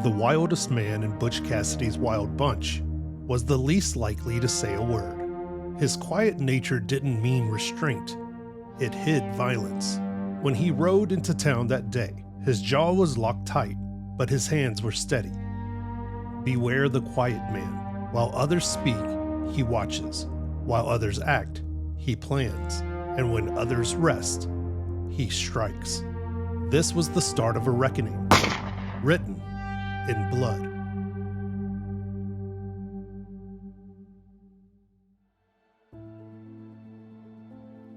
The wildest man in Butch Cassidy's Wild Bunch was the least likely to say a word. His quiet nature didn't mean restraint. It hid violence. When he rode into town that day, his jaw was locked tight, but his hands were steady. Beware the quiet man. While others speak, he watches. While others act, he plans. And when others rest, he strikes. This was the start of a reckoning, written in blood.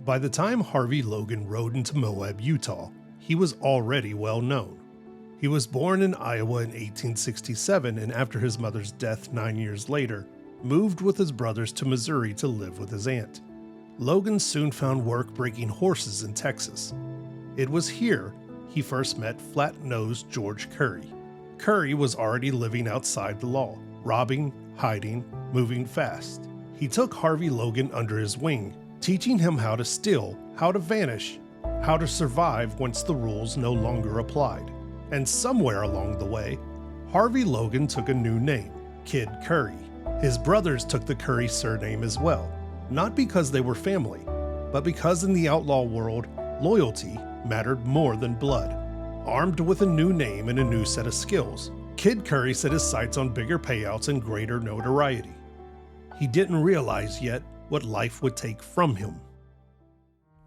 By the time Harvey Logan rode into Moab, Utah, he was already well known. He was born in Iowa in 1867 and after his mother's death 9 years later, moved with his brothers to Missouri to live with his aunt. Logan soon found work breaking horses in Texas. It was here he first met flat-nosed George Curry. Curry was already living outside the law, robbing, hiding, moving fast. He took Harvey Logan under his wing, teaching him how to steal, how to vanish, how to survive once the rules no longer applied. And somewhere along the way, Harvey Logan took a new name, Kid Curry. His brothers took the Curry surname as well, not because they were family, but because in the outlaw world, loyalty mattered more than blood. Armed with a new name and a new set of skills, Kid Curry set his sights on bigger payouts and greater notoriety. He didn't realize yet what life would take from him.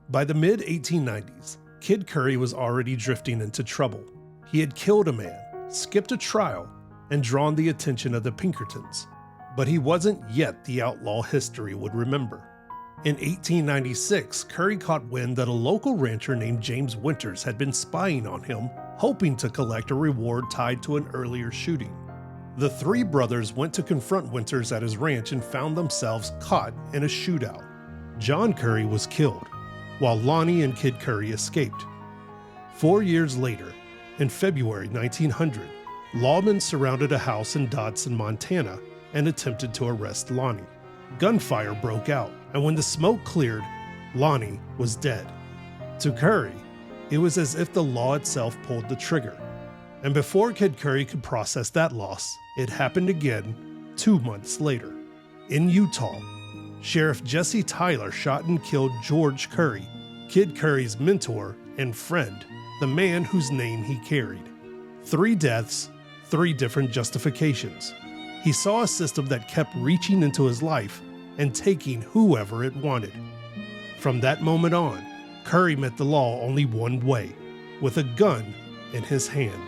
By the mid-1890s, Kid Curry was already drifting into trouble. He had killed a man, skipped a trial, and drawn the attention of the Pinkertons. But he wasn't yet the outlaw history would remember. In 1896, Curry caught wind that a local rancher named James Winters had been spying on him, hoping to collect a reward tied to an earlier shooting. The three brothers went to confront Winters at his ranch and found themselves caught in a shootout. John Curry was killed, while Lonnie and Kid Curry escaped. 4 years later, in February 1900, lawmen surrounded a house in Dodson, Montana, and attempted to arrest Lonnie. Gunfire broke out, and when the smoke cleared, Lonnie was dead. To Curry, it was as if the law itself pulled the trigger. And before Kid Curry could process that loss, it happened again 2 months later. In Utah, Sheriff Jesse Tyler shot and killed George Curry, Kid Curry's mentor and friend, the man whose name he carried. 3 deaths, 3 different justifications. He saw a system that kept reaching into his life and taking whoever it wanted. From that moment on, Curry met the law only one way, with a gun in his hand.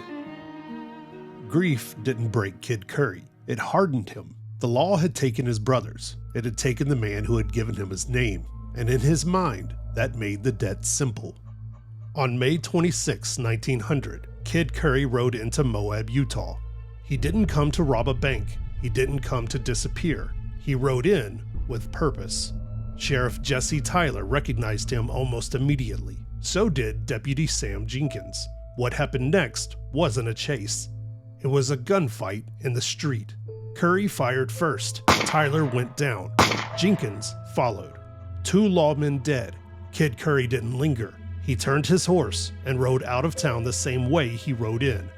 Grief didn't break Kid Curry, it hardened him. The law had taken his brothers, it had taken the man who had given him his name, and in his mind, that made the debt simple. On May 26, 1900, Kid Curry rode into Moab, Utah. He didn't come to rob a bank, he didn't come to disappear. He rode in with purpose. Sheriff Jesse Tyler recognized him almost immediately. So did Deputy Sam Jenkins. What happened next wasn't a chase. It was a gunfight in the street. Curry fired first. Tyler went down. Jenkins followed. 2 lawmen dead. Kid Curry didn't linger. He turned his horse and rode out of town the same way he rode in.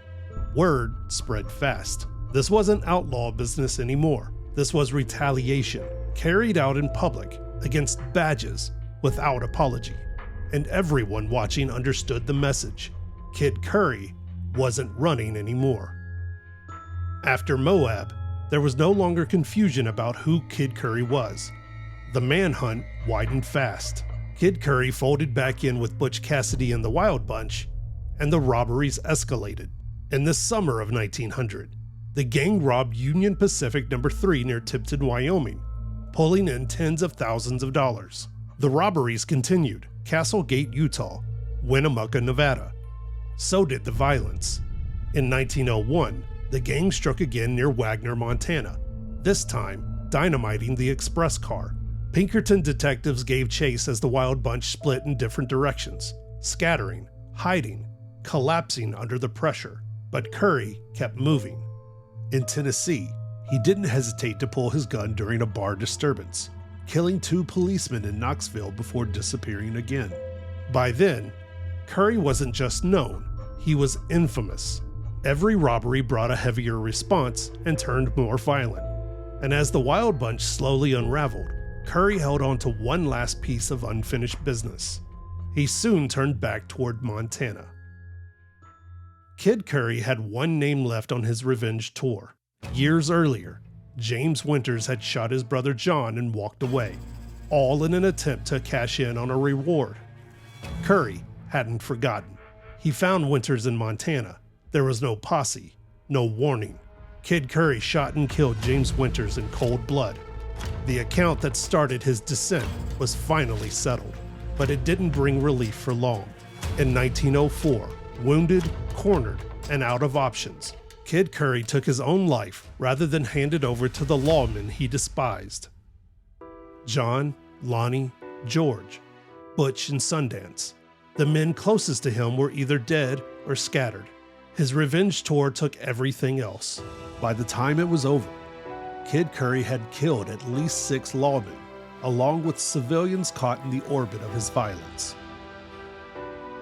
Word spread fast. This wasn't outlaw business anymore. This was retaliation, carried out in public, against badges, without apology. And everyone watching understood the message. Kid Curry wasn't running anymore. After Moab, there was no longer confusion about who Kid Curry was. The manhunt widened fast. Kid Curry folded back in with Butch Cassidy and the Wild Bunch, and the robberies escalated. In the summer of 1900, the gang robbed Union Pacific No. 3 near Tipton, Wyoming, pulling in tens of thousands of dollars. The robberies continued. Castle Gate, Utah, Winnemucca, Nevada. So did the violence. In 1901, the gang struck again near Wagner, Montana, this time dynamiting the express car. Pinkerton detectives gave chase as the Wild Bunch split in different directions, scattering, hiding, collapsing under the pressure. But Curry kept moving. In Tennessee, he didn't hesitate to pull his gun during a bar disturbance, killing 2 policemen in Knoxville before disappearing again. By then, Curry wasn't just known, he was infamous. Every robbery brought a heavier response and turned more violent. And as the Wild Bunch slowly unraveled, Curry held on to one last piece of unfinished business. He soon turned back toward Montana. Kid Curry had one name left on his revenge tour. Years earlier, James Winters had shot his brother John and walked away, all in an attempt to cash in on a reward. Curry hadn't forgotten. He found Winters in Montana. There was no posse, no warning. Kid Curry shot and killed James Winters in cold blood. The account that started his descent was finally settled, but it didn't bring relief for long. In 1904, wounded, cornered, and out of options, Kid Curry took his own life rather than hand it over to the lawmen he despised. John, Lonnie, George, Butch, and Sundance. The men closest to him were either dead or scattered. His revenge tour took everything else. By the time it was over, Kid Curry had killed at least 6 lawmen, along with civilians caught in the orbit of his violence.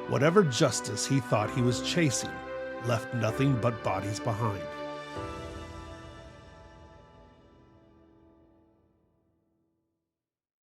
Whatever justice he thought he was chasing left nothing but bodies behind.